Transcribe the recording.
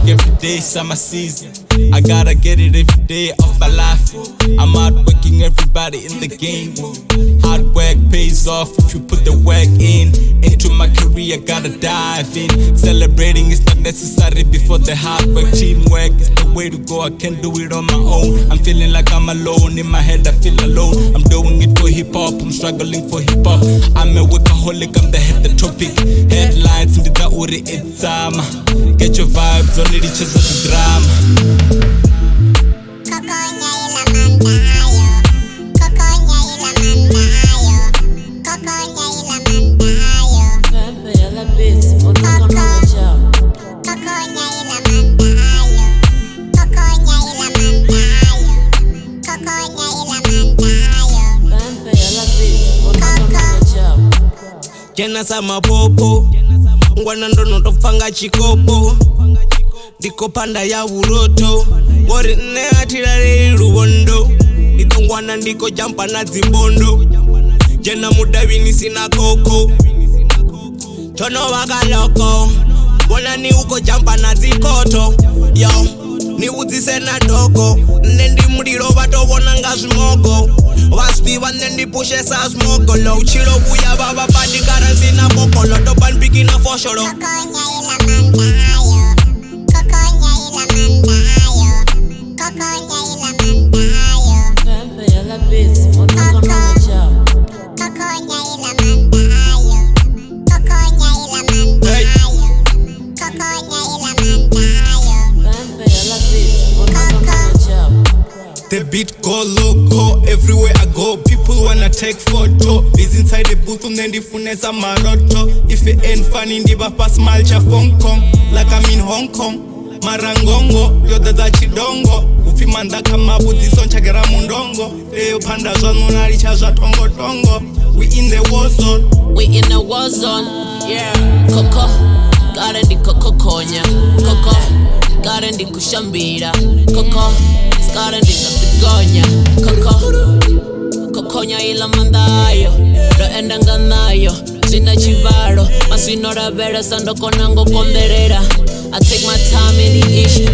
Every day, summer season, I gotta get it every day of my life. I'm outworking everybody in the game. Hard work pays off if you put the work in. Into my career, gotta dive in. Celebrating is not necessary before the hard work. Teamwork is the way to go, I can't do it on my own. I'm feeling like I'm alone, in my head I feel alone. I'm doing it for hip-hop, I'm struggling for hip-hop. I'm a workaholic, I'm the head the topic. Headlines, in the uri it's get your vibes on it, it's just a drama. Khokhonya ila mandayo, Khokhonya ila mandayo, Khokhonya ila mandayo. Pepe yala beats, Khokhonya ila mandayo, Khokhonya ila mandayo, Khokhonya ila mandayo. Pepe yala beats, Khokhonya. Jena sama popo, ngwana ndono tofanga chikopo. Ndiko panda ya uroto, mori nne atirare rubondo. Niko ngwana ndiko jampa na zimbondo. Jena mudavini sina koko, tono waka loko. Wana ni uko jampa na zikoto. Yo, ni uzise na doko. Nendi mudiro bato wana nga smogo. Waspi wane ndi pushe sa smogo. Low chilo buya baba padi karansi na kokolo. Topan piki na foshoro. Khokhonya ila mandayo, Khokhonya ila mandayo, Khokhonya ila mandayo. Pepe yala beats, Khokhonya. Khokhonya ila mandayo, Khokhonya ila mandayo, Khokhonya ila mandayo. Pepe yala beats, Khokhonya. The beat go loco, everywhere I go, people wanna take photo. Is inside the booth and then the funesa maroto. If it ain't funny, ndiba pass malcha Hong Kong. Like I'm in Hong Kong, marangongo, yoda za chidongo. Ufimanda kama buzi soncha gera mundongo. Leo panda zwangu naricha zwa tongo tongo. We in the war zone. We in the war zone, yeah. Koko, gara ndi Khokhonya. Koko, gara ndi kushambira. Koko, gara ndi Khokhonya. Koko, Khokhonya ila mandayo, ro enda nganayo. Sina chivaro, masino ravera sando konango konderera. I take my time in the issue.